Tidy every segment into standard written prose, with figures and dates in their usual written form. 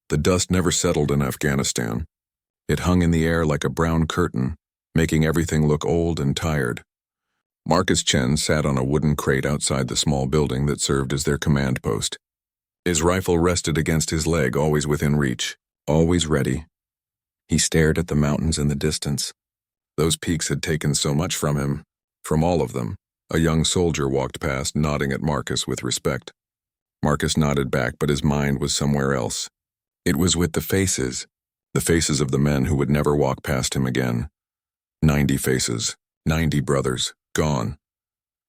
The dust never settled in Afghanistan. It hung in the air like a brown curtain, making everything look old and tired. Marcus Chen sat on a wooden crate outside the small building that served as their command post. His rifle rested against his leg, always within reach, always ready. He stared at the mountains in the distance. Those peaks had taken so much from him, from all of them. A young soldier walked past, nodding at Marcus with respect. Marcus nodded back, but his mind was somewhere else. It was with the faces of the men who would never walk past him again. 90 faces, 90 brothers, gone.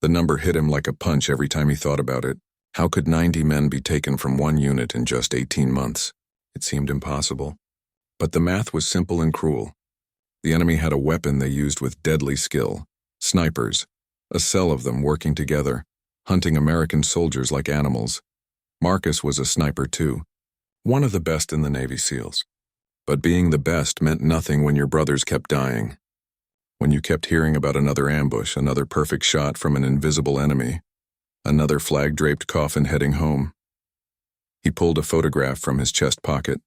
The number hit him like a punch every time he thought about it. How could 90 men be taken from one unit in just 18 months? It seemed impossible. But the math was simple and cruel. The enemy had a weapon they used with deadly skill. Snipers. A cell of them working together, hunting American soldiers like animals. Marcus was a sniper too. One of the best in the Navy SEALs. But being the best meant nothing when your brothers kept dying. When you kept hearing about another ambush, another perfect shot from an invisible enemy, another flag-draped coffin heading home. He pulled a photograph from his chest pocket.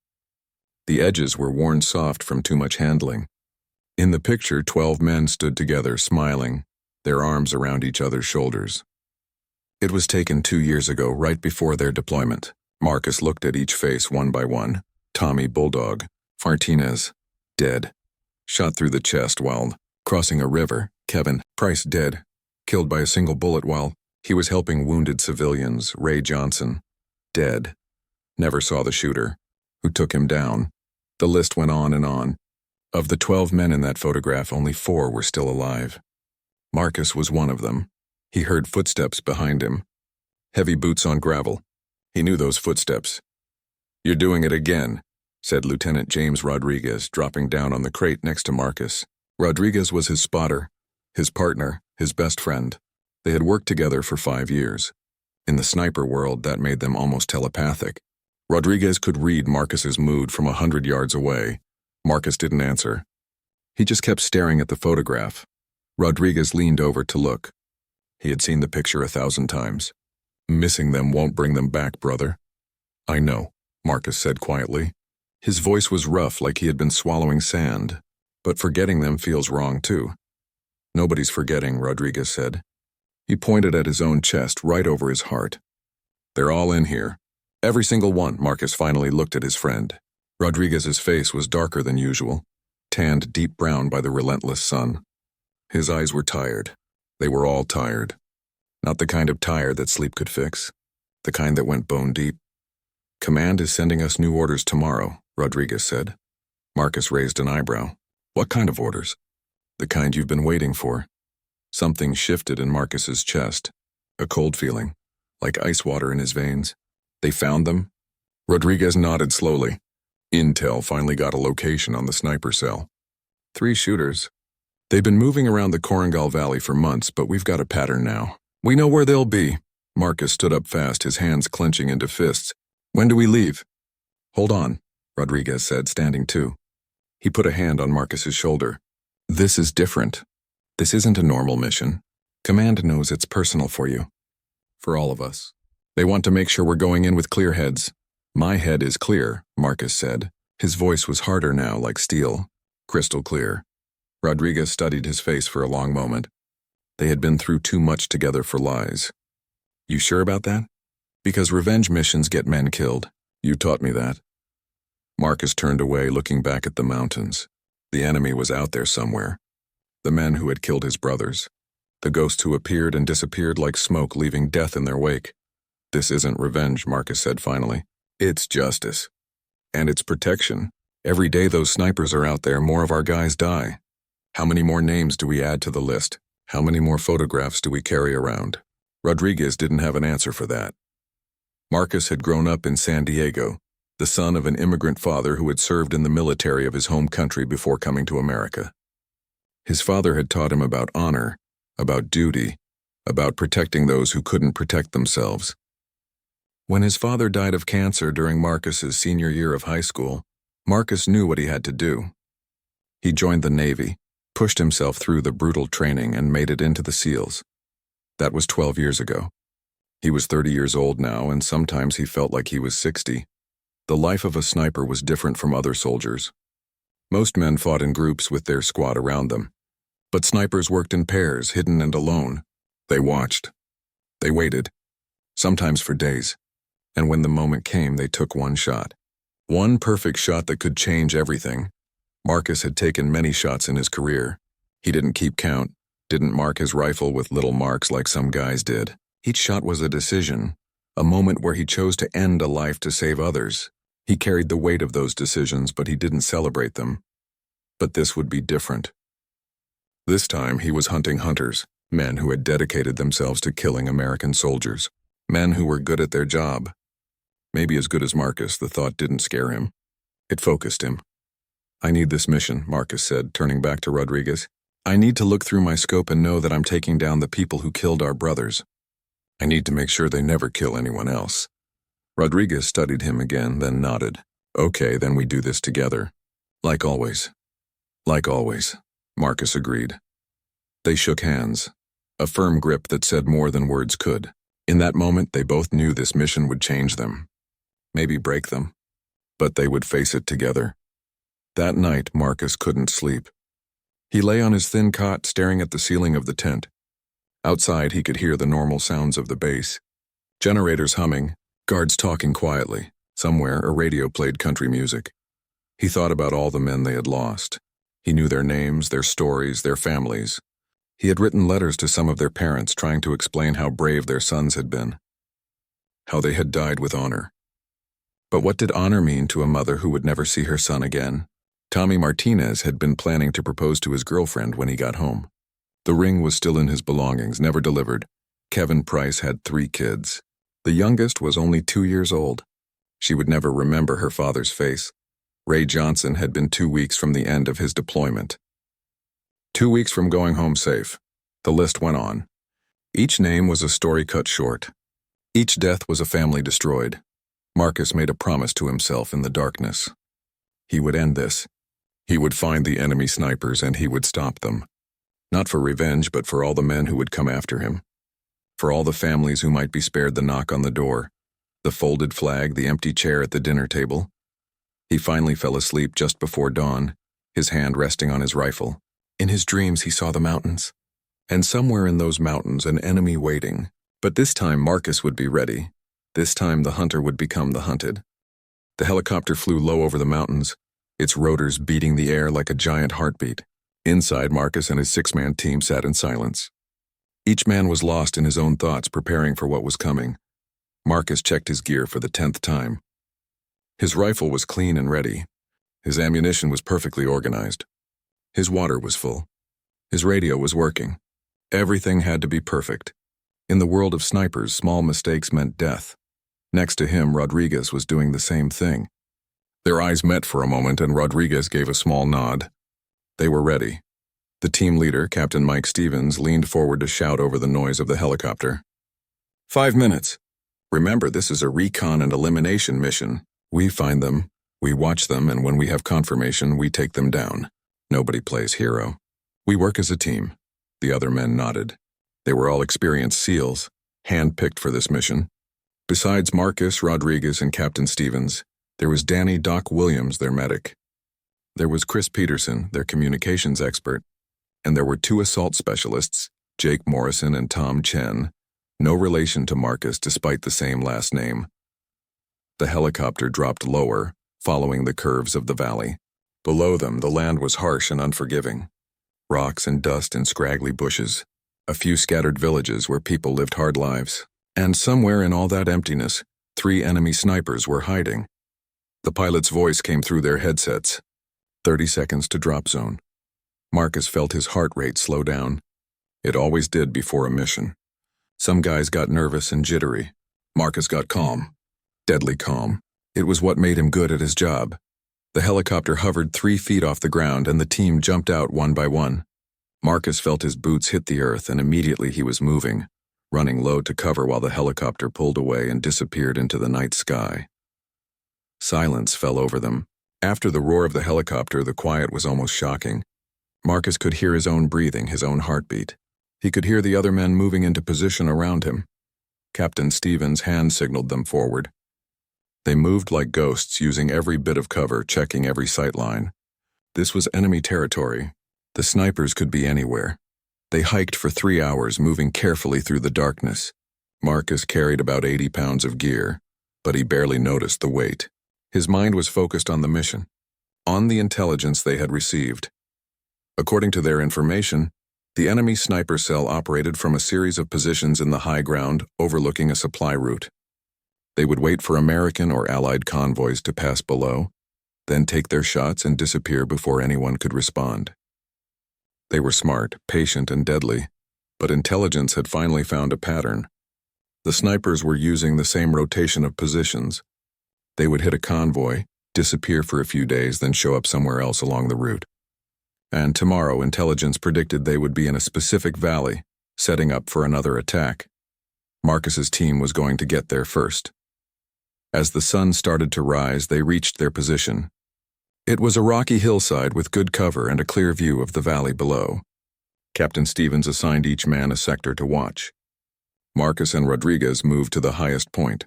The edges were worn soft from too much handling. In the picture, 12 men stood together, smiling, their arms around each other's shoulders. It was taken 2 years ago, right before their deployment. Marcus looked at each face one by one. Tommy, Bulldog. Martinez, dead. Shot through the chest while crossing a river. Kevin, Price, dead. Killed by a single bullet while he was helping wounded civilians. Ray Johnson, dead. Never saw the shooter, who took him down. The list went on and on. Of the 12 men in that photograph, only 4 were still alive. Marcus was one of them. He heard footsteps behind him. Heavy boots on gravel. He knew those footsteps. "You're doing it again," said Lieutenant James Rodriguez, dropping down on the crate next to Marcus. Rodriguez was his spotter, his partner, his best friend. They had worked together for 5 years. In the sniper world, that made them almost telepathic. Rodriguez could read Marcus's mood from 100 yards away. Marcus didn't answer. He just kept staring at the photograph. Rodriguez leaned over to look. He had seen the picture 1,000 times. "Missing them won't bring them back, brother." "I know," Marcus said quietly. His voice was rough, like he had been swallowing sand. "But forgetting them feels wrong, too." "Nobody's forgetting," Rodriguez said. He pointed at his own chest, right over his heart. "They're all in here. Every single one." Marcus finally looked at his friend. Rodriguez's face was darker than usual, tanned deep brown by the relentless sun. His eyes were tired. They were all tired. Not the kind of tired that sleep could fix. The kind that went bone deep. "Command is sending us new orders tomorrow," Rodriguez said. Marcus raised an eyebrow. "What kind of orders?" "The kind you've been waiting for." Something shifted in Marcus's chest. A cold feeling, like ice water in his veins. "They found them?" Rodriguez nodded slowly. "Intel finally got a location on the sniper cell. 3 shooters. They've been moving around the Korangal Valley for months, but we've got a pattern now. We know where they'll be." Marcus stood up fast, his hands clenching into fists. "When do we leave?" "Hold on," Rodriguez said, standing too. He put a hand on Marcus's shoulder. "This is different. This isn't a normal mission. Command knows it's personal for you. For all of us. They want to make sure we're going in with clear heads." "My head is clear," Marcus said. His voice was harder now, like steel. Crystal clear. Rodriguez studied his face for a long moment. They had been through too much together for lies. "You sure about that?" "Because revenge missions get men killed. You taught me that." Marcus turned away, looking back at the mountains. The enemy was out there somewhere. The men who had killed his brothers. The ghosts who appeared and disappeared like smoke, leaving death in their wake. "This isn't revenge," Marcus said finally. "It's justice. And it's protection. Every day those snipers are out there, more of our guys die. How many more names do we add to the list? How many more photographs do we carry around?" Rodriguez didn't have an answer for that. Marcus had grown up in San Diego, the son of an immigrant father who had served in the military of his home country before coming to America. His father had taught him about honor, about duty, about protecting those who couldn't protect themselves. When his father died of cancer during Marcus's senior year of high school, Marcus knew what he had to do. He joined the Navy, pushed himself through the brutal training, and made it into the SEALs. That was 12 years ago. He was 30 years old now, and sometimes he felt like he was 60. The life of a sniper was different from other soldiers. Most men fought in groups with their squad around them. But snipers worked in pairs, hidden and alone. They watched. They waited, sometimes for days. And when the moment came, they took one shot. One perfect shot that could change everything. Marcus had taken many shots in his career. He didn't keep count, didn't mark his rifle with little marks like some guys did. Each shot was a decision, a moment where he chose to end a life to save others. He carried the weight of those decisions, but he didn't celebrate them. But this would be different. This time he was hunting hunters, men who had dedicated themselves to killing American soldiers, men who were good at their job. Maybe as good as Marcus, the thought didn't scare him. It focused him. "I need this mission," Marcus said, turning back to Rodriguez. "I need to look through my scope and know that I'm taking down the people who killed our brothers. I need to make sure they never kill anyone else." Rodriguez studied him again, then nodded. "Okay, then we do this together. Like always." "Like always," Marcus agreed. They shook hands, a firm grip that said more than words could. In that moment, they both knew this mission would change them. Maybe break them, but they would face it together. That night, Marcus couldn't sleep. He lay on his thin cot, staring at the ceiling of the tent. Outside, he could hear the normal sounds of the base. Generators humming, guards talking quietly. Somewhere, a radio played country music. He thought about all the men they had lost. He knew their names, their stories, their families. He had written letters to some of their parents trying to explain how brave their sons had been, how they had died with honor. But what did honor mean to a mother who would never see her son again? Tommy Martinez had been planning to propose to his girlfriend when he got home. The ring was still in his belongings, never delivered. Kevin Price had 3 kids. The youngest was only 2 years old. She would never remember her father's face. Ray Johnson had been 2 weeks from the end of his deployment. 2 weeks from going home safe. The list went on. Each name was a story cut short. Each death was a family destroyed. Marcus made a promise to himself in the darkness. He would end this. He would find the enemy snipers and he would stop them. Not for revenge, but for all the men who would come after him. For all the families who might be spared the knock on the door, the folded flag, the empty chair at the dinner table. He finally fell asleep just before dawn, his hand resting on his rifle. In his dreams, he saw the mountains. And somewhere in those mountains, an enemy waiting. But this time, Marcus would be ready. This time, the hunter would become the hunted. The helicopter flew low over the mountains, its rotors beating the air like a giant heartbeat. Inside, Marcus and his 6-man team sat in silence. Each man was lost in his own thoughts, preparing for what was coming. Marcus checked his gear for the 10th time. His rifle was clean and ready. His ammunition was perfectly organized. His water was full. His radio was working. Everything had to be perfect. In the world of snipers, small mistakes meant death. Next to him, Rodriguez was doing the same thing. Their eyes met for a moment, and Rodriguez gave a small nod. They were ready. The team leader, Captain Mike Stevens, leaned forward to shout over the noise of the helicopter. 5 minutes. Remember, this is a recon and elimination mission. We find them, we watch them, and when we have confirmation, we take them down. Nobody plays hero. We work as a team. The other men nodded. They were all experienced SEALs, hand-picked for this mission. Besides Marcus, Rodriguez, and Captain Stevens, there was Danny "Doc" Williams, their medic. There was Chris Peterson, their communications expert. And there were 2 assault specialists, Jake Morrison and Tom Chen, no relation to Marcus despite the same last name. The helicopter dropped lower, following the curves of the valley. Below them, the land was harsh and unforgiving. Rocks and dust and scraggly bushes. A few scattered villages where people lived hard lives. And somewhere in all that emptiness, 3 enemy snipers were hiding. The pilot's voice came through their headsets. 30 seconds to drop zone. Marcus felt his heart rate slow down. It always did before a mission. Some guys got nervous and jittery. Marcus got calm. Deadly calm. It was what made him good at his job. The helicopter hovered 3 feet off the ground and the team jumped out one by one. Marcus felt his boots hit the earth and immediately he was moving, running low to cover while the helicopter pulled away and disappeared into the night sky. Silence fell over them. After the roar of the helicopter, the quiet was almost shocking. Marcus could hear his own breathing, his own heartbeat. He could hear the other men moving into position around him. Captain Stevens hand signaled them forward. They moved like ghosts, using every bit of cover, checking every sight line. This was enemy territory. The snipers could be anywhere. They hiked for 3 hours, moving carefully through the darkness. Marcus carried about 80 pounds of gear, but he barely noticed the weight. His mind was focused on the mission, on the intelligence they had received. According to their information, the enemy sniper cell operated from a series of positions in the high ground overlooking a supply route. They would wait for American or Allied convoys to pass below, then take their shots and disappear before anyone could respond. They were smart, patient, and deadly, but intelligence had finally found a pattern. The snipers were using the same rotation of positions. They would hit a convoy, disappear for a few days, then show up somewhere else along the route. And tomorrow, intelligence predicted they would be in a specific valley, setting up for another attack. Marcus's team was going to get there first. As the sun started to rise, they reached their position. It was a rocky hillside with good cover and a clear view of the valley below. Captain Stevens assigned each man a sector to watch. Marcus and Rodriguez moved to the highest point,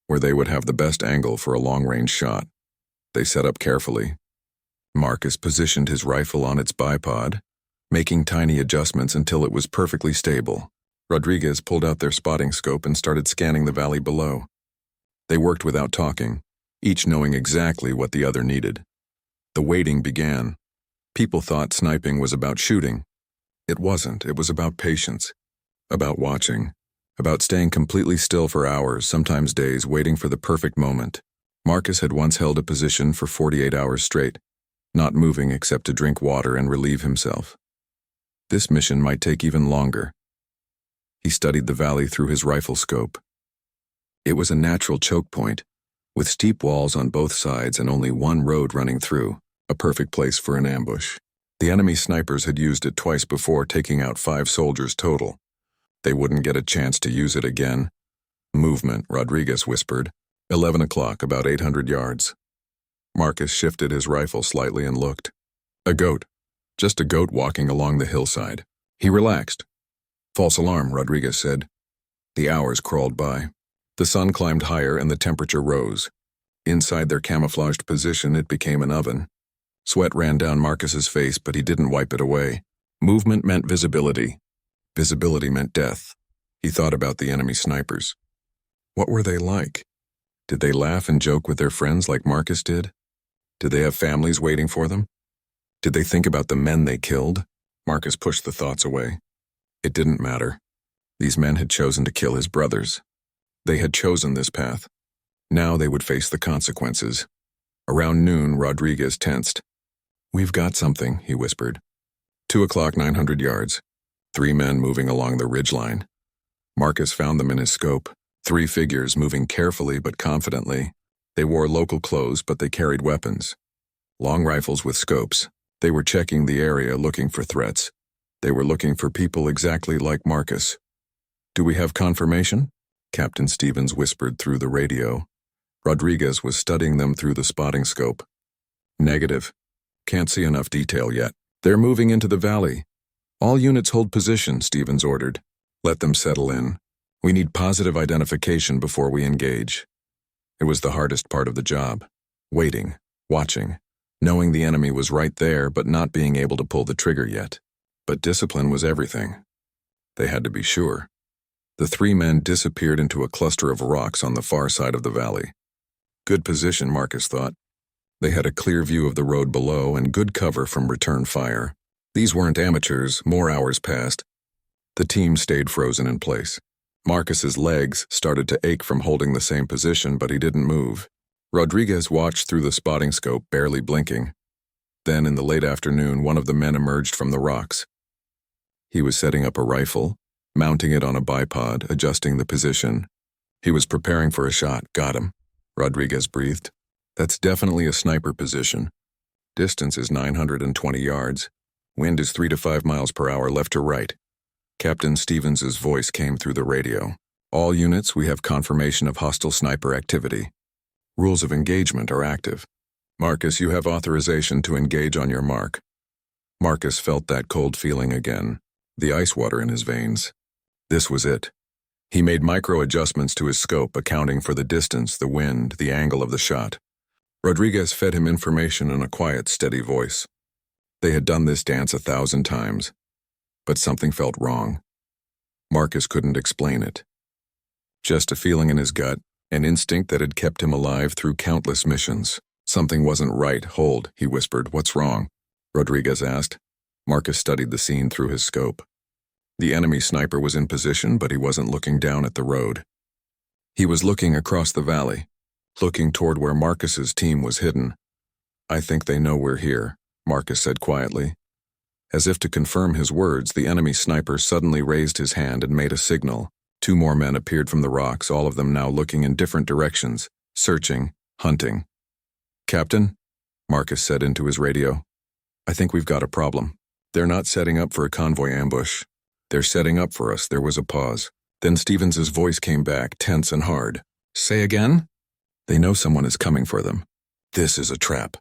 where they would have the best angle for a long-range shot. They set up carefully. Marcus positioned his rifle on its bipod, making tiny adjustments until it was perfectly stable. Rodriguez pulled out their spotting scope and started scanning the valley below. They worked without talking, each knowing exactly what the other needed. The waiting began. People thought sniping was about shooting. It wasn't. It was about patience, about watching, about staying completely still for hours, sometimes days, waiting for the perfect moment. Marcus had once held a position for 48 hours straight, not moving except to drink water and relieve himself. This mission might take even longer. He studied the valley through his rifle scope. It was a natural choke point, with steep walls on both sides and only one road running through, a perfect place for an ambush. The enemy snipers had used it twice before, taking out 5 soldiers total. They wouldn't get a chance to use it again. Movement, Rodriguez whispered. 11 o'clock, about 800 yards. Marcus shifted his rifle slightly and looked. A goat. Just a goat walking along the hillside. He relaxed. False alarm, Rodriguez said. The hours crawled by. The sun climbed higher and the temperature rose. Inside their camouflaged position, it became an oven. Sweat ran down Marcus's face, but he didn't wipe it away. Movement meant visibility. Visibility meant death. He thought about the enemy snipers. What were they like? Did they laugh and joke with their friends like Marcus did? Did they have families waiting for them? Did they think about the men they killed? Marcus pushed the thoughts away. It didn't matter. These men had chosen to kill his brothers. They had chosen this path. Now they would face the consequences. Around noon, Rodriguez tensed. We've got something, he whispered. 2 o'clock, 900 yards. 3 men moving along the ridgeline. Marcus found them in his scope. 3 figures moving carefully but confidently. They wore local clothes, but they carried weapons. Long rifles with scopes. They were checking the area, looking for threats. They were looking for people exactly like Marcus. Do we have confirmation? Captain Stevens whispered through the radio. Rodriguez was studying them through the spotting scope. Negative. Can't see enough detail yet. They're moving into the valley. All units hold position, Stevens ordered. Let them settle in. We need positive identification before we engage. It was the hardest part of the job. Waiting, watching, knowing the enemy was right there but not being able to pull the trigger yet. But discipline was everything. They had to be sure. The 3 men disappeared into a cluster of rocks on the far side of the valley. Good position, Marcus thought. They had a clear view of the road below and good cover from return fire. These weren't amateurs. More hours passed. The team stayed frozen in place. Marcus's legs started to ache from holding the same position, but he didn't move. Rodriguez watched through the spotting scope, barely blinking. Then, in the late afternoon, one of the men emerged from the rocks. He was setting up a rifle, mounting it on a bipod, adjusting the position. He was preparing for a shot. Got him, Rodriguez breathed. That's definitely a sniper position. Distance is 920 yards. Wind is 3 to 5 miles per hour left to right. Captain Stevens's voice came through the radio. All units, we have confirmation of hostile sniper activity. Rules of engagement are active. Marcus, you have authorization to engage on your mark. Marcus felt that cold feeling again, the ice water in his veins. This was it. He made micro adjustments to his scope, accounting for the distance, the wind, the angle of the shot. Rodriguez fed him information in a quiet, steady voice. They had done this dance 1,000 times, but something felt wrong. Marcus couldn't explain it. Just a feeling in his gut, an instinct that had kept him alive through countless missions. Something wasn't right. Hold, he whispered. What's wrong? Rodriguez asked. Marcus studied the scene through his scope. The enemy sniper was in position, but he wasn't looking down at the road. He was looking across the valley, looking toward where Marcus's team was hidden. I think they know we're here, Marcus said quietly. As if to confirm his words, the enemy sniper suddenly raised his hand and made a signal. 2 more men appeared from the rocks, all of them now looking in different directions, searching, hunting. Captain, Marcus said into his radio, I think we've got a problem. They're not setting up for a convoy ambush. They're setting up for us. There was a pause. Then Stevens's voice came back, tense and hard. Say again? They know someone is coming for them. This is a trap.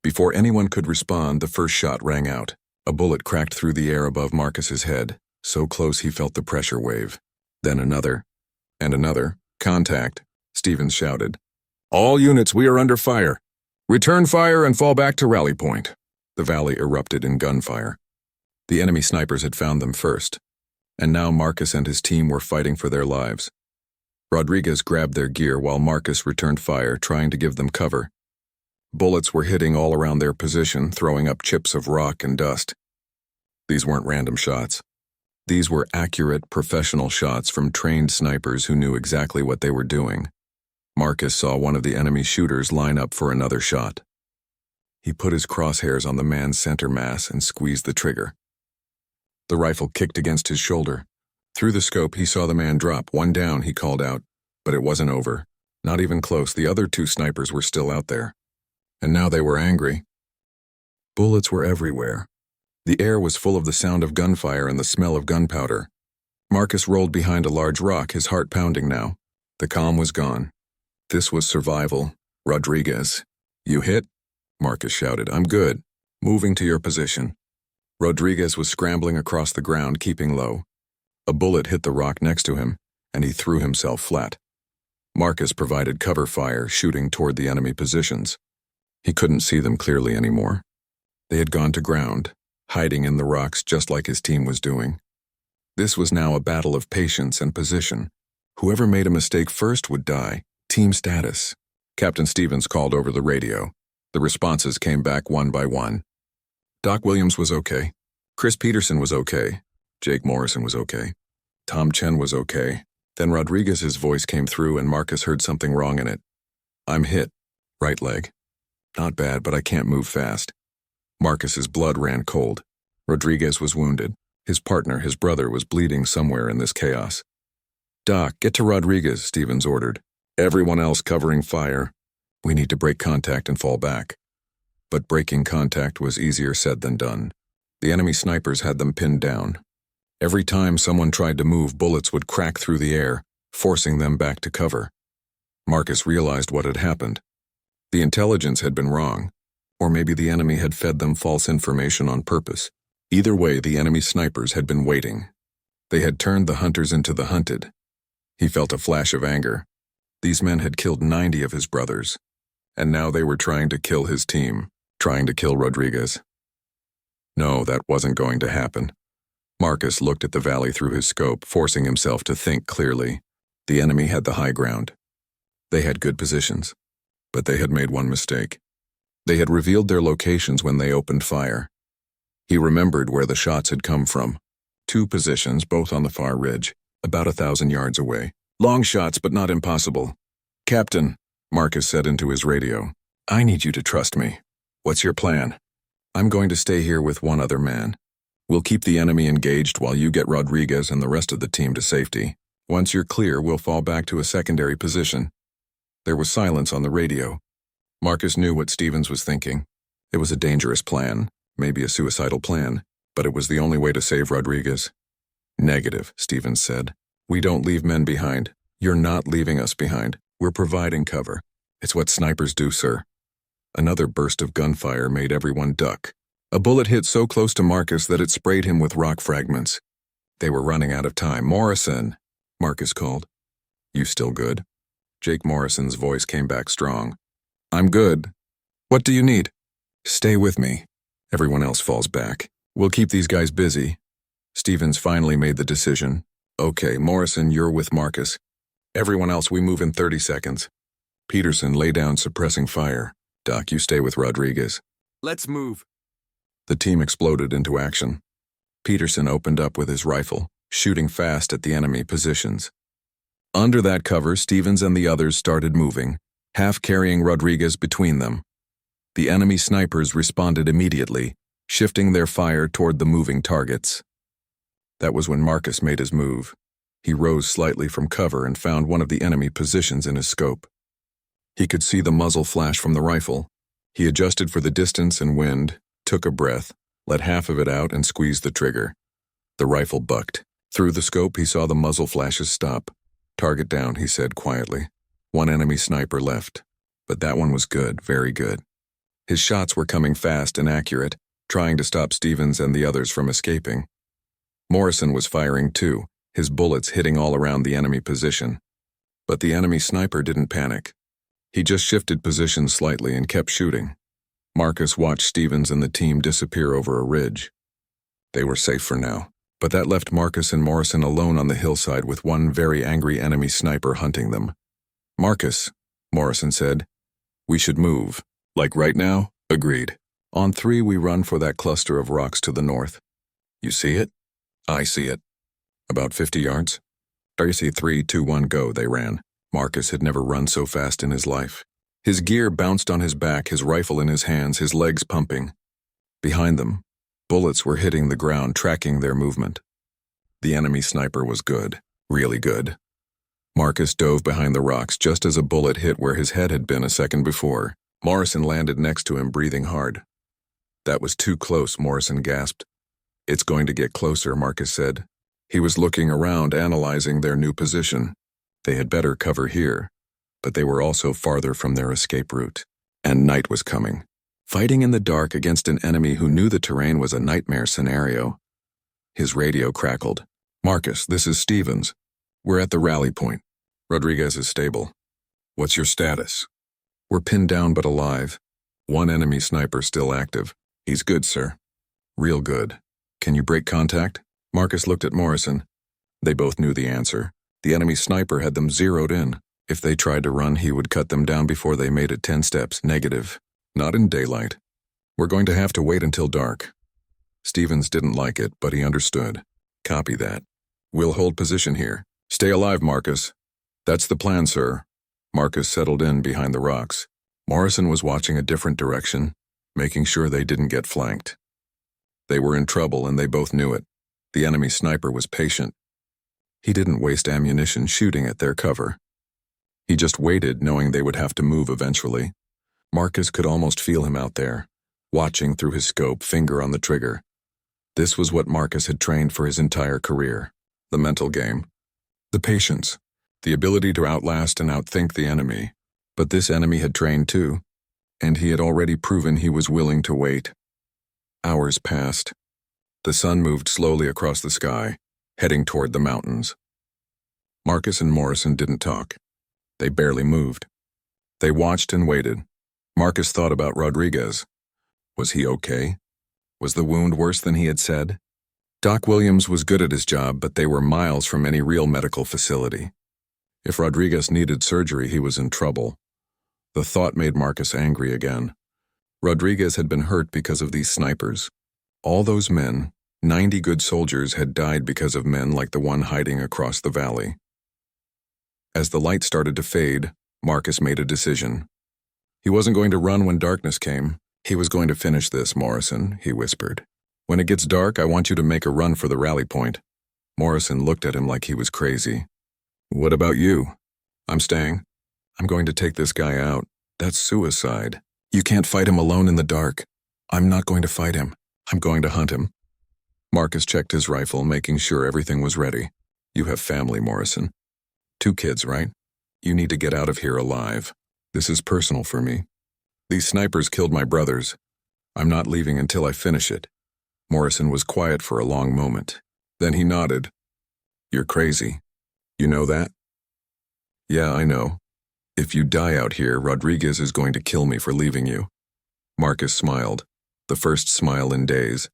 Before anyone could respond, the first shot rang out. A bullet cracked through the air above Marcus's head, so close he felt the pressure wave. Then another, and another. Contact, Stevens shouted. All units, we are under fire. Return fire and fall back to rally point. The valley erupted in gunfire. The enemy snipers had found them first, and now Marcus and his team were fighting for their lives. Rodriguez grabbed their gear while Marcus returned fire, trying to give them cover. Bullets were hitting all around their position, throwing up chips of rock and dust. These weren't random shots. These were accurate, professional shots from trained snipers who knew exactly what they were doing. Marcus saw one of the enemy shooters line up for another shot. He put his crosshairs on the man's center mass and squeezed the trigger. The rifle kicked against his shoulder. Through the scope, he saw the man drop. One down, he called out. But it wasn't over. Not even close. The other 2 snipers were still out there. And now they were angry. Bullets were everywhere. The air was full of the sound of gunfire and the smell of gunpowder. Marcus rolled behind a large rock, his heart pounding now. The calm was gone. This was survival. Rodriguez. You hit? Marcus shouted. I'm good. Moving to your position. Rodriguez was scrambling across the ground, keeping low. A bullet hit the rock next to him, and he threw himself flat. Marcus provided cover fire, shooting toward the enemy positions. He couldn't see them clearly anymore. They had gone to ground, hiding in the rocks just like his team was doing. This was now a battle of patience and position. Whoever made a mistake first would die. Team status. Captain Stevens called over the radio. The responses came back one by one. Doc Williams was okay. Chris Peterson was okay. Jake Morrison was okay. Tom Chen was okay. Then Rodriguez's voice came through and Marcus heard something wrong in it. I'm hit. Right leg. Not bad, but I can't move fast. Marcus's blood ran cold. Rodriguez was wounded. His partner, his brother, was bleeding somewhere in this chaos. Doc, get to Rodriguez, Stevens ordered. Everyone else covering fire. We need to break contact and fall back. But breaking contact was easier said than done. The enemy snipers had them pinned down. Every time someone tried to move, bullets would crack through the air, forcing them back to cover. Marcus realized what had happened. The intelligence had been wrong, or maybe the enemy had fed them false information on purpose. Either way, the enemy snipers had been waiting. They had turned the hunters into the hunted. He felt a flash of anger. These men had killed 90 of his brothers, and now they were trying to kill his team, trying to kill Rodriguez. No, that wasn't going to happen. Marcus looked at the valley through his scope, forcing himself to think clearly. The enemy had the high ground. They had good positions, but they had made one mistake. They had revealed their locations when they opened fire. He remembered where the shots had come from. 2 positions, both on the far ridge, about 1,000 yards away. Long shots, but not impossible. Captain, Marcus said into his radio, I need you to trust me. What's your plan? I'm going to stay here with one other man. We'll keep the enemy engaged while you get Rodriguez and the rest of the team to safety. Once you're clear, we'll fall back to a secondary position. There was silence on the radio. Marcus knew what Stevens was thinking. It was a dangerous plan, maybe a suicidal plan, but it was the only way to save Rodriguez. Negative, Stevens said. We don't leave men behind. You're not leaving us behind. We're providing cover. It's what snipers do, sir. Another burst of gunfire made everyone duck. A bullet hit so close to Marcus that it sprayed him with rock fragments. They were running out of time. Morrison! Marcus called. You still good? Jake Morrison's voice came back strong. I'm good. What do you need? Stay with me. Everyone else falls back. We'll keep these guys busy. Stevens finally made the decision. Okay, Morrison, you're with Marcus. Everyone else, we move in 30 seconds. Peterson, lay down suppressing fire. Doc, you stay with Rodriguez. Let's move. The team exploded into action. Peterson opened up with his rifle, shooting fast at the enemy positions. Under that cover, Stevens and the others started moving, half carrying Rodriguez between them. The enemy snipers responded immediately, shifting their fire toward the moving targets. That was when Marcus made his move. He rose slightly from cover and found one of the enemy positions in his scope. He could see the muzzle flash from the rifle. He adjusted for the distance and wind, took a breath, let half of it out and squeezed the trigger. The rifle bucked. Through the scope, he saw the muzzle flashes stop. Target down, he said quietly. One enemy sniper left. But that one was good, very good. His shots were coming fast and accurate, trying to stop Stevens and the others from escaping. Morrison was firing too, his bullets hitting all around the enemy position. But the enemy sniper didn't panic. He just shifted positions slightly and kept shooting. Marcus watched Stevens and the team disappear over a ridge. They were safe for now, but that left Marcus and Morrison alone on the hillside with one very angry enemy sniper hunting them. Marcus, Morrison said, we should move. Like right now? Agreed. On 3, we run for that cluster of rocks to the north. You see it? I see it. About 50 yards? You see 3, 2, 1, go, they ran. Marcus had never run so fast in his life. His gear bounced on his back, his rifle in his hands, his legs pumping. Behind them, bullets were hitting the ground, tracking their movement. The enemy sniper was good, really good. Marcus dove behind the rocks just as a bullet hit where his head had been a second before. Morrison landed next to him, breathing hard. That was too close, Morrison gasped. It's going to get closer, Marcus said. He was looking around, analyzing their new position. They had better cover here, but they were also farther from their escape route. And night was coming. Fighting in the dark against an enemy who knew the terrain was a nightmare scenario. His radio crackled. Marcus, this is Stevens. We're at the rally point. Rodriguez is stable. What's your status? We're pinned down but alive. One enemy sniper still active. He's good, sir. Real good. Can you break contact? Marcus looked at Morrison. They both knew the answer. The enemy sniper had them zeroed in. If they tried to run, he would cut them down before they made it 10 steps. Negative. Not in daylight. We're going to have to wait until dark. Stevens didn't like it, but he understood. Copy that. We'll hold position here. Stay alive, Marcus. That's the plan, sir. Marcus settled in behind the rocks. Morrison was watching a different direction, making sure they didn't get flanked. They were in trouble and they both knew it. The enemy sniper was patient. He didn't waste ammunition shooting at their cover. He just waited, knowing they would have to move eventually. Marcus could almost feel him out there, watching through his scope, finger on the trigger. This was what Marcus had trained for his entire career. The mental game. The patience. The ability to outlast and outthink the enemy. But this enemy had trained too, and he had already proven he was willing to wait. Hours passed. The sun moved slowly across the sky, heading toward the mountains. Marcus and Morrison didn't talk. They barely moved. They watched and waited. Marcus thought about Rodriguez. Was he okay? Was the wound worse than he had said? Doc Williams was good at his job, but they were miles from any real medical facility. If Rodriguez needed surgery, he was in trouble. The thought made Marcus angry again. Rodriguez had been hurt because of these snipers. All those men, 90 good soldiers, had died because of men like the one hiding across the valley. As the light started to fade, Marcus made a decision. He wasn't going to run when darkness came. He was going to finish this, Morrison, he whispered. When it gets dark, I want you to make a run for the rally point. Morrison looked at him like he was crazy. What about you? I'm staying. I'm going to take this guy out. That's suicide. You can't fight him alone in the dark. I'm not going to fight him. I'm going to hunt him. Marcus checked his rifle, making sure everything was ready. You have family, Morrison. 2 kids, right? You need to get out of here alive. This is personal for me. These snipers killed my brothers. I'm not leaving until I finish it. Morrison was quiet for a long moment. Then he nodded. You're crazy. You know that? Yeah, I know. If you die out here, Rodriguez is going to kill me for leaving you. Marcus smiled, the first smile in days.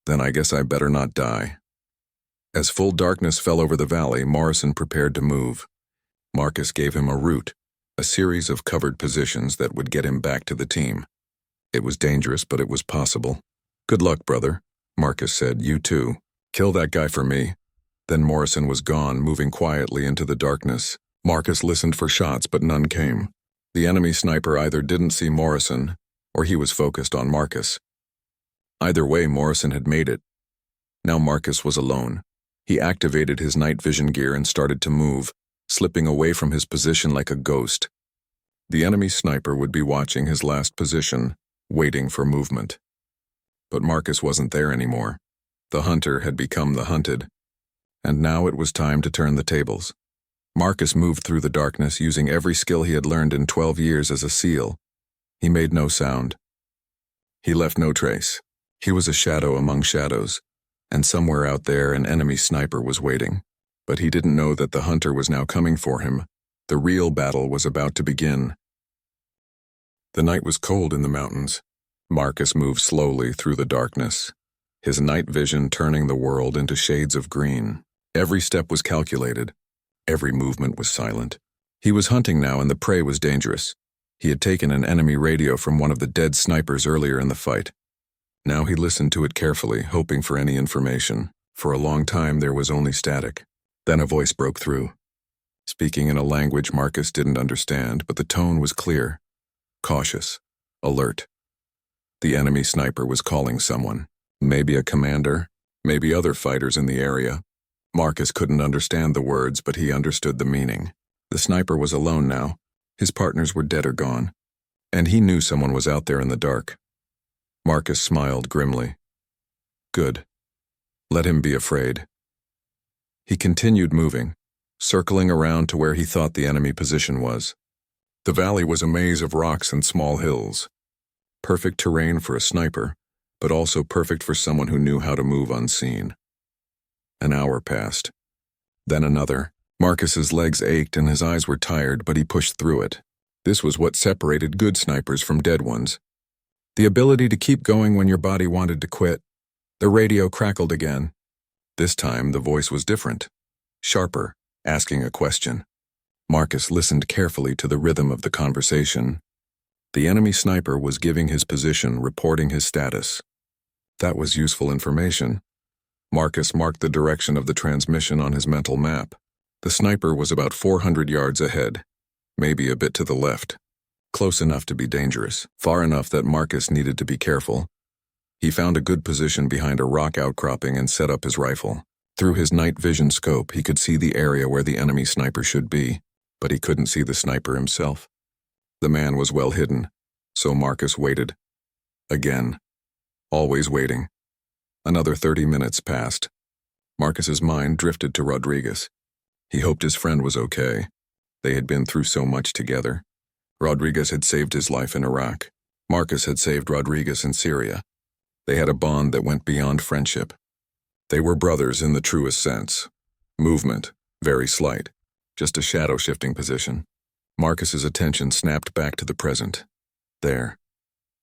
Then I guess I better not die. As full darkness fell over the valley, Morrison prepared to move. Marcus gave him a route, a series of covered positions that would get him back to the team. It was dangerous, but it was possible. Good luck, brother, Marcus said. You too. Kill that guy for me. Then Morrison was gone, moving quietly into the darkness. Marcus listened for shots, but none came. The enemy sniper either didn't see Morrison, or he was focused on Marcus. Either way, Morrison had made it. Now Marcus was alone. He activated his night vision gear and started to move, slipping away from his position like a ghost. The enemy sniper would be watching his last position, waiting for movement. But Marcus wasn't there anymore. The hunter had become the hunted. And now it was time to turn the tables. Marcus moved through the darkness using every skill he had learned in 12 years as a SEAL. He made no sound. He left no trace. He was a shadow among shadows, and somewhere out there an enemy sniper was waiting. But he didn't know that the hunter was now coming for him. The real battle was about to begin. The night was cold in the mountains. Marcus moved slowly through the darkness, his night vision turning the world into shades of green. Every step was calculated. Every movement was silent. He was hunting now, and the prey was dangerous. He had taken an enemy radio from one of the dead snipers earlier in the fight. Now he listened to it carefully, hoping for any information. For a long time there was only static. Then a voice broke through, speaking in a language Marcus didn't understand, but the tone was clear, cautious, alert. The enemy sniper was calling someone. Maybe a commander, maybe other fighters in the area. Marcus couldn't understand the words, but he understood the meaning. The sniper was alone now. His partners were dead or gone. And he knew someone was out there in the dark. Marcus smiled grimly. Good. Let him be afraid. He continued moving, circling around to where he thought the enemy position was. The valley was a maze of rocks and small hills. Perfect terrain for a sniper, but also perfect for someone who knew how to move unseen. An hour passed. Then another. Marcus's legs ached and his eyes were tired, but he pushed through it. This was what separated good snipers from dead ones. The ability to keep going when your body wanted to quit. The radio crackled again. This time the voice was different, sharper, asking a question. Marcus listened carefully to the rhythm of the conversation. The enemy sniper was giving his position, reporting his status. That was useful information. Marcus marked the direction of the transmission on his mental map. The sniper was about 400 yards ahead, maybe a bit to the left. Close enough to be dangerous, far enough that Marcus needed to be careful. He found a good position behind a rock outcropping and set up his rifle. Through his night vision scope, he could see the area where the enemy sniper should be, but he couldn't see the sniper himself. The man was well hidden, so Marcus waited. Again. Always waiting. Another 30 minutes passed. Marcus's mind drifted to Rodriguez. He hoped his friend was okay. They had been through so much together. Rodriguez had saved his life in Iraq. Marcus had saved Rodriguez in Syria. They had a bond that went beyond friendship. They were brothers in the truest sense. Movement, very slight, just a shadow-shifting position. Marcus's attention snapped back to the present. There.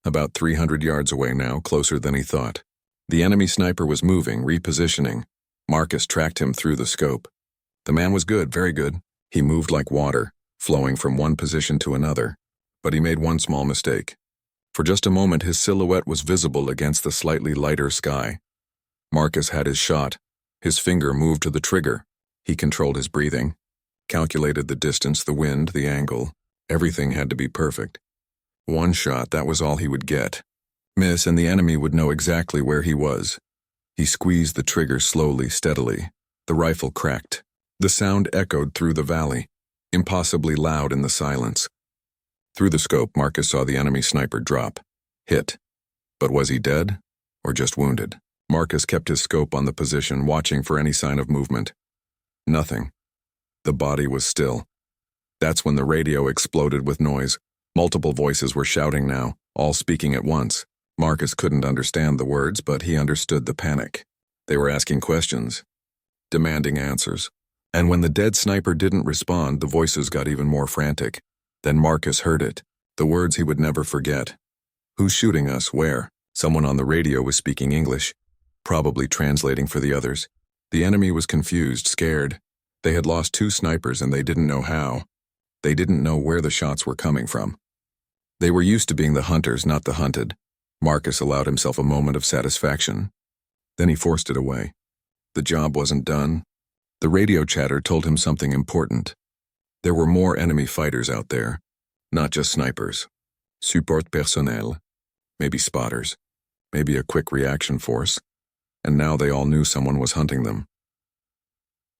About 300 yards away now, closer than he thought. The enemy sniper was moving, repositioning. Marcus tracked him through the scope. The man was good, very good. He moved like water, flowing from one position to another. But he made one small mistake. For just a moment, his silhouette was visible against the slightly lighter sky. Marcus had his shot. His finger moved to the trigger. He controlled his breathing, calculated the distance, the wind, the angle. Everything had to be perfect. One shot, that was all he would get. Miss, and the enemy would know exactly where he was. He squeezed the trigger slowly, steadily. The rifle cracked. The sound echoed through the valley, impossibly loud in the silence. Through the scope, Marcus saw the enemy sniper drop. Hit. But was he dead, or just wounded? Marcus kept his scope on the position, watching for any sign of movement. Nothing. The body was still. That's when the radio exploded with noise. Multiple voices were shouting now, all speaking at once. Marcus couldn't understand the words, but he understood the panic. They were asking questions, demanding answers. And when the dead sniper didn't respond, the voices got even more frantic. Then Marcus heard it, the words he would never forget. "Who's shooting us? Where?" Someone on the radio was speaking English, probably translating for the others. The enemy was confused, scared. They had lost 2 snipers and they didn't know how. They didn't know where the shots were coming from. They were used to being the hunters, not the hunted. Marcus allowed himself a moment of satisfaction. Then he forced it away. The job wasn't done. The radio chatter told him something important. There were more enemy fighters out there, not just snipers. Support personnel, maybe spotters, maybe a quick reaction force, and now they all knew someone was hunting them.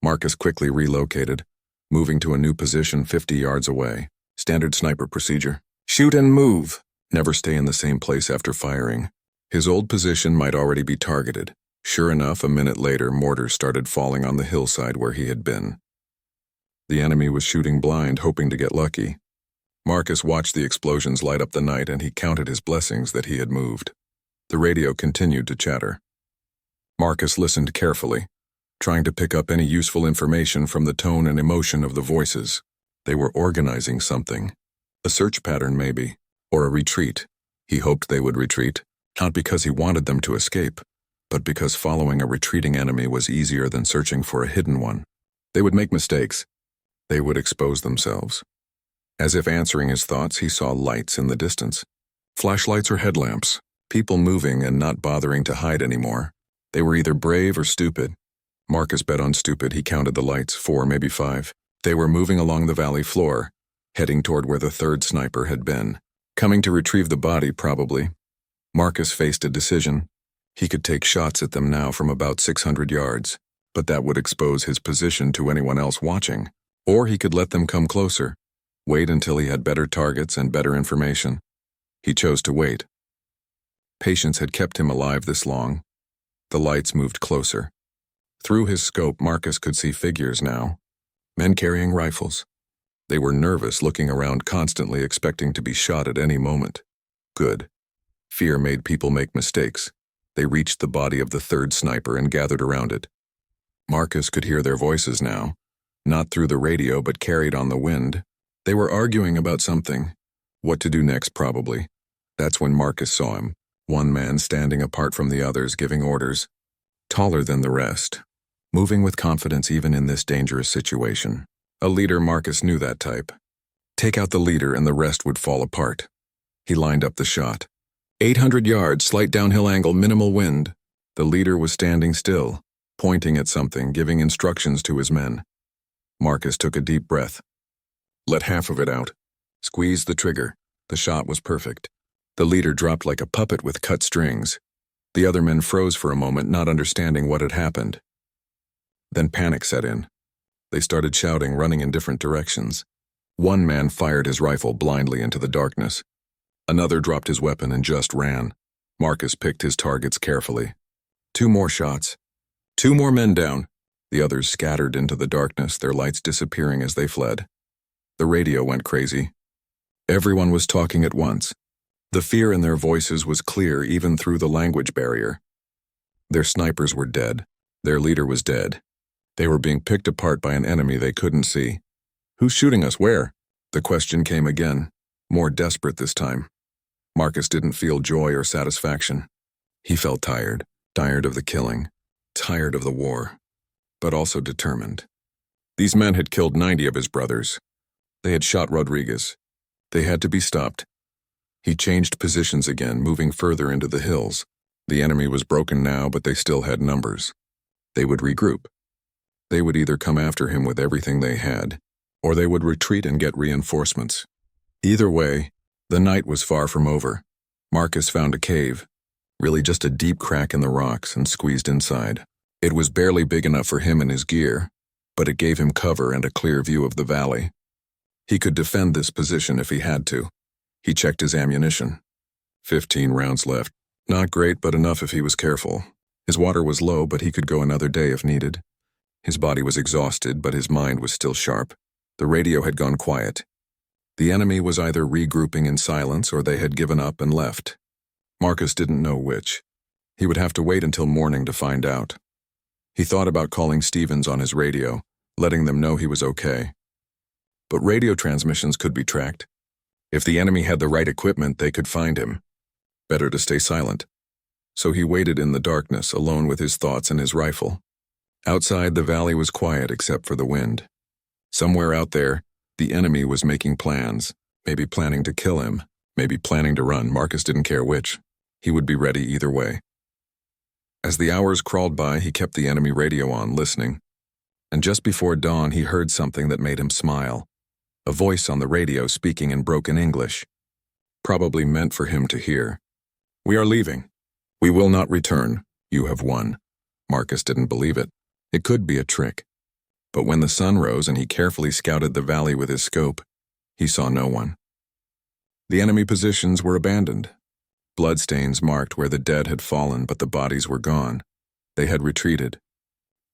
Marcus quickly relocated, moving to a new position 50 yards away. Standard sniper procedure. Shoot and move. Never stay in the same place after firing. His old position might already be targeted. Sure enough, a minute later, mortars started falling on the hillside where he had been. The enemy was shooting blind, hoping to get lucky. Marcus watched the explosions light up the night and he counted his blessings that he had moved. The radio continued to chatter. Marcus listened carefully, trying to pick up any useful information from the tone and emotion of the voices. They were organizing something. A search pattern, maybe, or a retreat. He hoped they would retreat, not because he wanted them to escape, but because following a retreating enemy was easier than searching for a hidden one. They would make mistakes. They would expose themselves. As if answering his thoughts, he saw lights in the distance. Flashlights or headlamps, people moving and not bothering to hide anymore. They were either brave or stupid. Marcus bet on stupid. He counted the lights, 4, maybe 5. They were moving along the valley floor, heading toward where the 3rd sniper had been. Coming to retrieve the body, probably. Marcus faced a decision. He could take shots at them now from about 600 yards, but that would expose his position to anyone else watching. Or he could let them come closer, wait until he had better targets and better information. He chose to wait. Patience had kept him alive this long. The lights moved closer. Through his scope, Marcus could see figures now. Men carrying rifles. They were nervous, looking around constantly, expecting to be shot at any moment. Good. Fear made people make mistakes. They reached the body of the 3rd sniper and gathered around it. Marcus could hear their voices now, not through the radio but carried on the wind. They were arguing about something. What to do next, probably. That's when Marcus saw him, one man standing apart from the others, giving orders. Taller than the rest, moving with confidence even in this dangerous situation. A leader. Marcus knew that type. Take out the leader and the rest would fall apart. He lined up the shot. 800 yards, slight downhill angle, minimal wind. The leader was standing still, pointing at something, giving instructions to his men. Marcus took a deep breath. Let half of it out. Squeezed the trigger. The shot was perfect. The leader dropped like a puppet with cut strings. The other men froze for a moment, not understanding what had happened. Then panic set in. They started shouting, running in different directions. One man fired his rifle blindly into the darkness. Another dropped his weapon and just ran. Marcus picked his targets carefully. 2 more shots. 2 more men down. The others scattered into the darkness, their lights disappearing as they fled. The radio went crazy. Everyone was talking at once. The fear in their voices was clear even through the language barrier. Their snipers were dead. Their leader was dead. They were being picked apart by an enemy they couldn't see. Who's shooting us? Where? The question came again, more desperate this time. Marcus didn't feel joy or satisfaction. He felt tired of the killing, tired of the war, but also determined. These men had killed 90 of his brothers. They had shot Rodriguez. They had to be stopped. He changed positions again, moving further into the hills. The enemy was broken now, but they still had numbers. They would regroup. They would either come after him with everything they had, or they would retreat and get reinforcements. Either way, the night was far from over. Marcus found a cave, really just a deep crack in the rocks, and squeezed inside. It was barely big enough for him and his gear, but it gave him cover and a clear view of the valley. He could defend this position if he had to. He checked his ammunition. 15 rounds left. Not great, but enough if he was careful. His water was low, but he could go another day if needed. His body was exhausted, but his mind was still sharp. The radio had gone quiet. The enemy was either regrouping in silence or they had given up and left. Marcus didn't know which. He would have to wait until morning to find out. He thought about calling Stevens on his radio, letting them know he was okay. But radio transmissions could be tracked. If the enemy had the right equipment, they could find him. Better to stay silent. So he waited in the darkness, alone with his thoughts and his rifle. Outside, the valley was quiet except for the wind. Somewhere out there, the enemy was making plans, maybe planning to kill him, maybe planning to run. Marcus didn't care which. He would be ready either way. As the hours crawled by, he kept the enemy radio on, listening. And just before dawn, he heard something that made him smile. A voice on the radio speaking in broken English. Probably meant for him to hear. "We are leaving. We will not return. You have won." Marcus didn't believe it. It could be a trick. But when the sun rose and he carefully scouted the valley with his scope, he saw no one. The enemy positions were abandoned. Bloodstains marked where the dead had fallen, but the bodies were gone. They had retreated.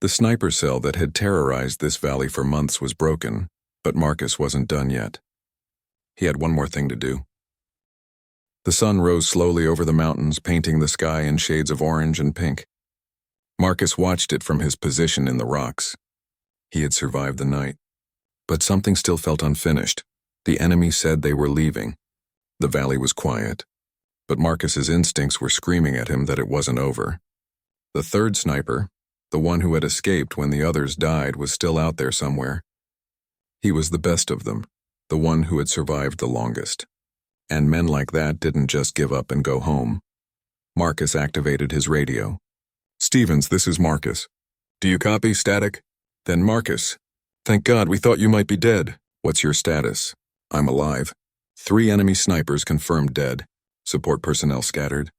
The sniper cell that had terrorized this valley for months was broken, but Marcus wasn't done yet. He had one more thing to do. The sun rose slowly over the mountains, painting the sky in shades of orange and pink. Marcus watched it from his position in the rocks. He had survived the night. But something still felt unfinished. The enemy said they were leaving. The valley was quiet. But Marcus's instincts were screaming at him that it wasn't over. The third sniper, the one who had escaped when the others died, was still out there somewhere. He was the best of them, the one who had survived the longest. And men like that didn't just give up and go home. Marcus activated his radio. "Stevens, this is Marcus. Do you copy? Static?" "Then Marcus, thank God, we thought you might be dead. What's your status?" "I'm alive. 3 enemy snipers confirmed dead. Support personnel scattered.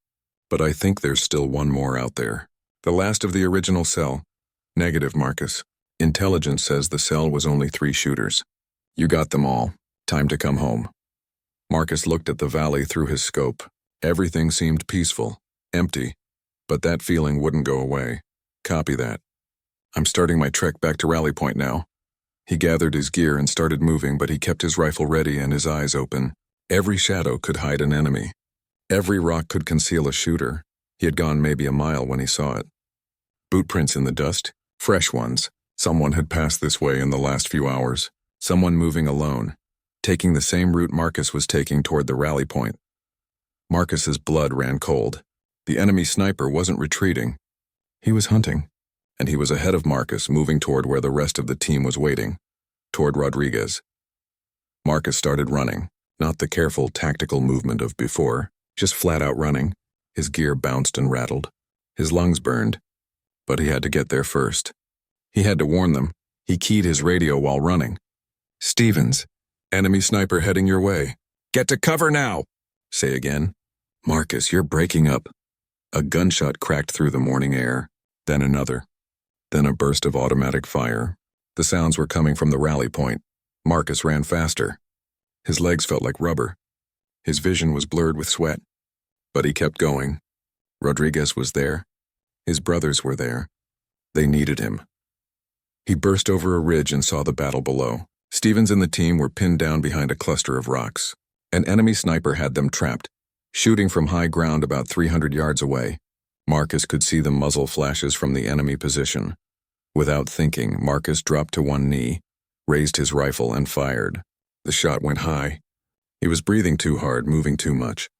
But I think there's still one more out there. The last of the original cell." "Negative, Marcus. Intelligence says the cell was only 3 shooters. You got them all. Time to come home." Marcus looked at the valley through his scope. Everything seemed peaceful, empty, but that feeling wouldn't go away. "Copy that. I'm starting my trek back to Rally Point now." He gathered his gear and started moving, but he kept his rifle ready and his eyes open. Every shadow could hide an enemy. Every rock could conceal a shooter. He had gone maybe a mile when he saw it. Boot prints in the dust, fresh ones. Someone had passed this way in the last few hours. Someone moving alone, taking the same route Marcus was taking toward the rally point. Marcus's blood ran cold. The enemy sniper wasn't retreating. He was hunting, and he was ahead of Marcus, moving toward where the rest of the team was waiting, toward Rodriguez. Marcus started running, not the careful, tactical movement of before, just flat-out running. His gear bounced and rattled. His lungs burned. But he had to get there first. He had to warn them. He keyed his radio while running. "Stevens, enemy sniper heading your way. Get to cover now!" "Say again." "Marcus, you're breaking up." A gunshot cracked through the morning air, then another. Then a burst of automatic fire. The sounds were coming from the rally point. Marcus ran faster. His legs felt like rubber. His vision was blurred with sweat. But he kept going. Rodriguez was there. His brothers were there. They needed him. He burst over a ridge and saw the battle below. Stevens and the team were pinned down behind a cluster of rocks. An enemy sniper had them trapped, shooting from high ground about 300 yards away. Marcus could see the muzzle flashes from the enemy position. Without thinking, Marcus dropped to one knee, raised his rifle, and fired. The shot went high. He was breathing too hard, moving too much.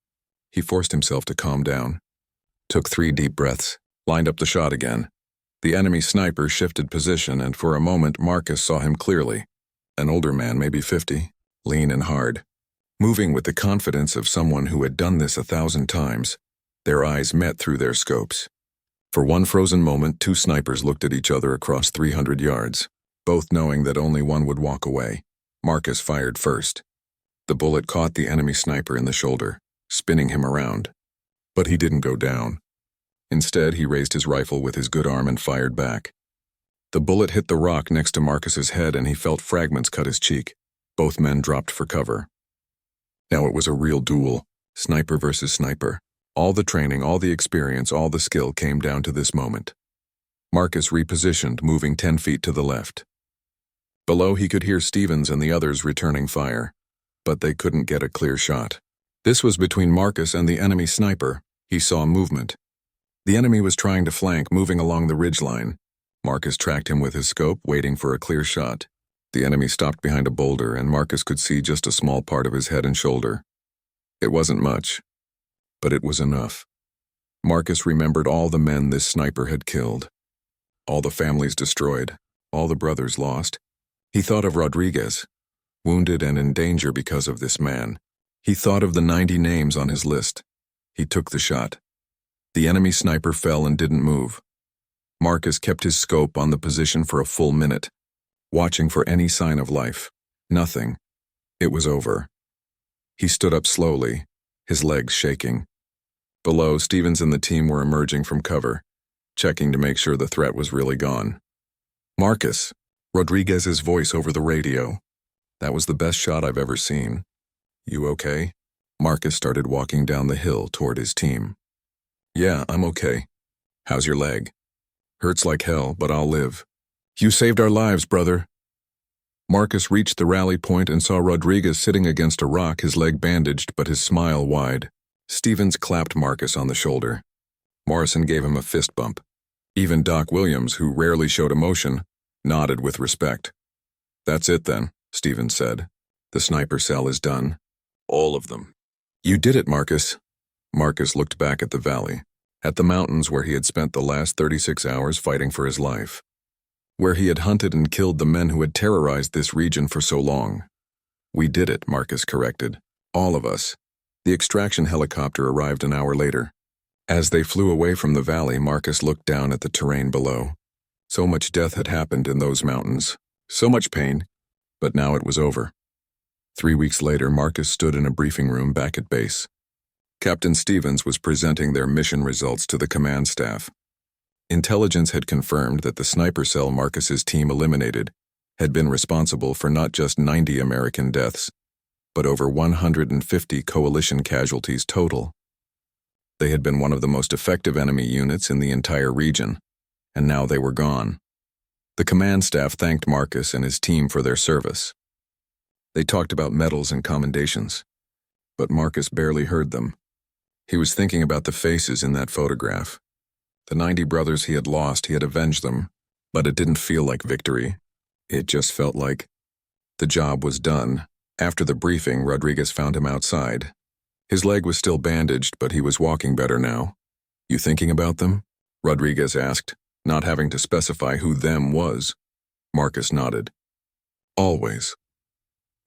He forced himself to calm down, took 3 deep breaths, lined up the shot again. The enemy sniper shifted position, and for a moment Marcus saw him clearly. An older man, maybe 50, lean and hard, moving with the confidence of someone who had done this 1,000 times. Their eyes met through their scopes. For one frozen moment, 2 snipers looked at each other across 300 yards, both knowing that only one would walk away. Marcus fired first. The bullet caught the enemy sniper in the shoulder, spinning him around. But he didn't go down. Instead, he raised his rifle with his good arm and fired back. The bullet hit the rock next to Marcus's head, and he felt fragments cut his cheek. Both men dropped for cover. Now it was a real duel, sniper versus sniper. All the training, all the experience, all the skill came down to this moment. Marcus repositioned, moving 10 feet to the left. Below, he could hear Stevens and the others returning fire, but they couldn't get a clear shot. This was between Marcus and the enemy sniper. He saw movement. The enemy was trying to flank, moving along the ridgeline. Marcus tracked him with his scope, waiting for a clear shot. The enemy stopped behind a boulder, and Marcus could see just a small part of his head and shoulder. It wasn't much, but it was enough. Marcus remembered all the men this sniper had killed. All the families destroyed, all the brothers lost. He thought of Rodriguez, wounded and in danger because of this man. He thought of the 90 names on his list. He took the shot. The enemy sniper fell and didn't move. Marcus kept his scope on the position for a full minute, watching for any sign of life. Nothing. It was over. He stood up slowly, his legs shaking. Below, Stevens and the team were emerging from cover, checking to make sure the threat was really gone. "Marcus," Rodriguez's voice over the radio. "That was the best shot I've ever seen. You okay?" Marcus started walking down the hill toward his team. "Yeah, I'm okay. How's your leg?" "Hurts like hell, but I'll live." "You saved our lives, brother." Marcus reached the rally point and saw Rodriguez sitting against a rock, his leg bandaged but his smile wide. Stevens clapped Marcus on the shoulder. Morrison gave him a fist bump. Even Doc Williams, who rarely showed emotion, nodded with respect. "That's it then," Stevens said. "The sniper cell is done. All of them." "You did it, Marcus." Marcus looked back at the valley, at the mountains where he had spent the last 36 hours fighting for his life, where he had hunted and killed the men who had terrorized this region for so long. "We did it," Marcus corrected. "All of us." The extraction helicopter arrived an hour later. As they flew away from the valley, Marcus looked down at the terrain below. So much death had happened in those mountains, so much pain, but now it was over. 3 weeks later, Marcus stood in a briefing room back at base. Captain Stevens was presenting their mission results to the command staff. Intelligence had confirmed that the sniper cell Marcus's team eliminated had been responsible for not just 90 American deaths, but over 150 coalition casualties total. They had been one of the most effective enemy units in the entire region, and now they were gone. The command staff thanked Marcus and his team for their service. They talked about medals and commendations, but Marcus barely heard them. He was thinking about the faces in that photograph. The 90 brothers he had lost, he had avenged them, but it didn't feel like victory. It just felt like the job was done. After the briefing, Rodriguez found him outside. His leg was still bandaged, but he was walking better now. "You thinking about them?" Rodriguez asked, not having to specify who them was. Marcus nodded. "Always.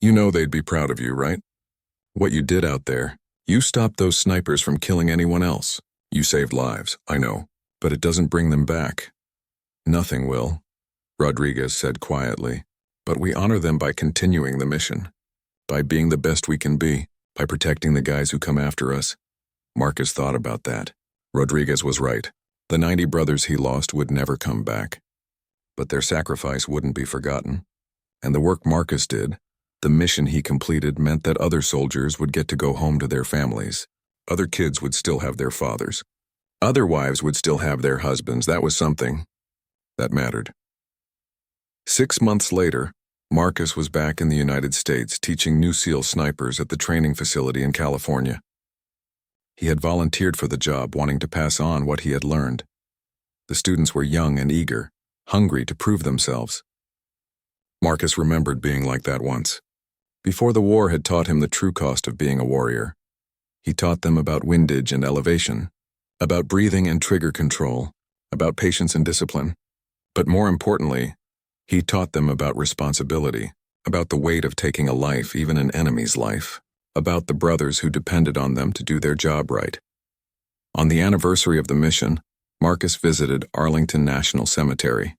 You know they'd be proud of you, right? What you did out there, you stopped those snipers from killing anyone else. You saved lives, I know, but it doesn't bring them back." "Nothing will," Rodriguez said quietly, "but we honor them by continuing the mission. By being the best we can be, by protecting the guys who come after us." Marcus thought about that. Rodriguez was right. The 90 brothers he lost would never come back. But their sacrifice wouldn't be forgotten. And the work Marcus did, the mission he completed, meant that other soldiers would get to go home to their families. Other kids would still have their fathers. Other wives would still have their husbands. That was something that mattered. 6 months later, Marcus was back in the United States teaching New SEAL snipers at the training facility in California. He had volunteered for the job, wanting to pass on what he had learned. The students were young and eager, hungry to prove themselves. Marcus remembered being like that once. Before the war had taught him the true cost of being a warrior. He taught them about windage and elevation, about breathing and trigger control, about patience and discipline. But more importantly, he taught them about responsibility, about the weight of taking a life, even an enemy's life, about the brothers who depended on them to do their job right. On the anniversary of the mission, Marcus visited Arlington National Cemetery.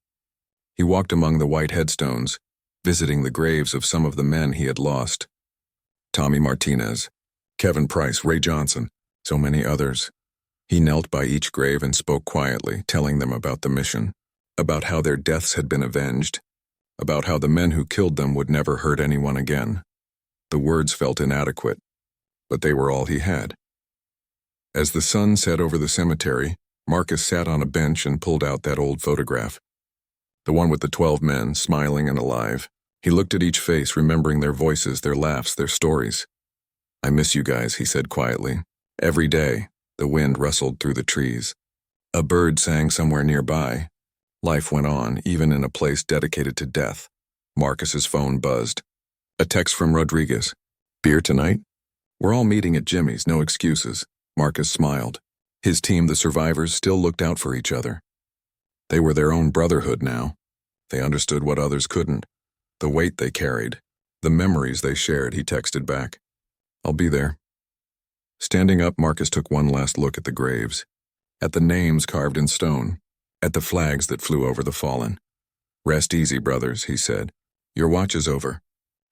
He walked among the white headstones, visiting the graves of some of the men he had lost. Tommy Martinez, Kevin Price, Ray Johnson, so many others. He knelt by each grave and spoke quietly, telling them about the mission, about how their deaths had been avenged, about how the men who killed them would never hurt anyone again. The words felt inadequate, but they were all he had. As the sun set over the cemetery, Marcus sat on a bench and pulled out that old photograph. The one with the 12 men, smiling and alive. He looked at each face, remembering their voices, their laughs, their stories. "I miss you guys," he said quietly. Every day, the wind rustled through the trees. A bird sang somewhere nearby. Life went on, even in a place dedicated to death. Marcus's phone buzzed. A text from Rodriguez. Beer tonight? We're all meeting at Jimmy's, no excuses. Marcus smiled. His team, the survivors, still looked out for each other. They were their own brotherhood now. They understood what others couldn't. The weight they carried. The memories they shared, he texted back. I'll be there. Standing up, Marcus took one last look at the graves. At the names carved in stone. At the flags that flew over the fallen. Rest easy, brothers, he said. Your watch is over.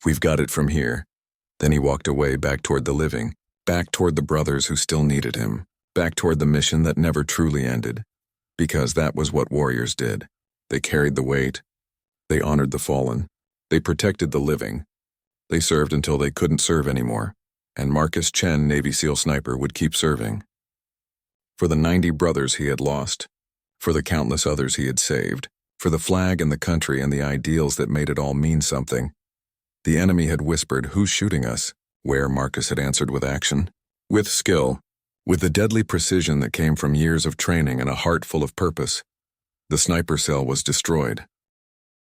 We've got it from here. Then he walked away, back toward the living, back toward the brothers who still needed him, back toward the mission that never truly ended. Because that was what warriors did. They carried the weight. They honored the fallen. They protected the living. They served until they couldn't serve anymore. And Marcus Chen, Navy SEAL sniper, would keep serving. For the 90 brothers he had lost. For the countless others he had saved. For the flag and the country and the ideals that made it all mean something. The enemy had whispered, "Who's shooting us?" Where Marcus had answered with action. With skill. With the deadly precision that came from years of training and a heart full of purpose. The sniper cell was destroyed.